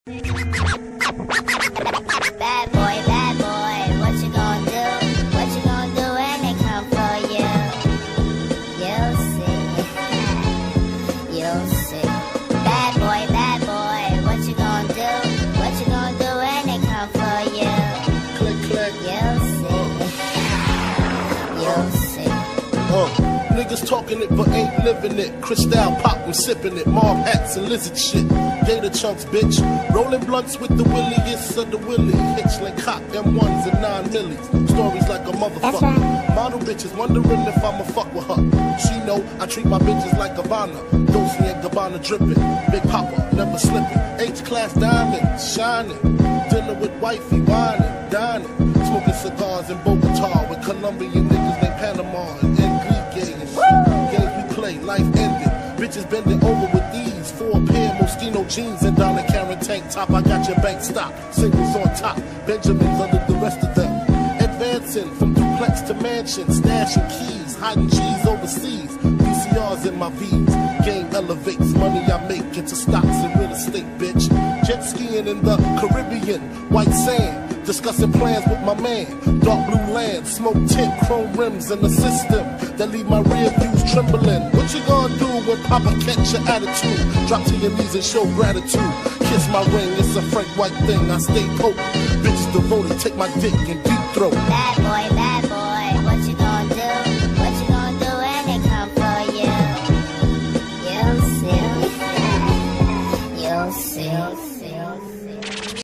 Bad boy, what you gonna do? What you gonna do when they come for you? You'll see. You'll see. Bad boy, what you gonna do? What you gonna do when they come for you? Click, click. You'll see. You'll see. Niggas talking it but ain't living it. Cristal pop, I'm sipping it. Mob hats and lizard shit. Gator chunks, bitch. Rolling blunts with the williest of the willy. Hitch like cock, M1s and 9 millis. Stories like a motherfucker. Right. Model bitches wondering if I'ma fuck with her. She know I treat my bitches like Gabbana. Dolce and Gabbana dripping. Big Papa, never slipping. H-class diamond, shining. Dinner with wifey, whining, dining. Smoking cigars in Bogota with Colombian niggas named Panama and Enrique and shit. Games we play, life ended. Bitches bending over with these 4 pair Moschino jeans and Donna Karen tank top. I got your bank stock, singles on top, Benjamins under the rest of them. Advancing from duplex to mansion, stashing keys, hiding cheese overseas. VCRs in my V's. Game elevates money I make into stocks and real estate, bitch. Jet skiing in the Caribbean, white sand. Discussing plans with my man. Dark blue land, smoke tint, chrome rims in the system that leave my rear views trembling. What you gonna do when Papa catch your attitude? Drop to your knees and show gratitude. Kiss my ring, it's a Frank White thing. I stay potent. Bitches devoted, take my dick and deep throat. Bad boy,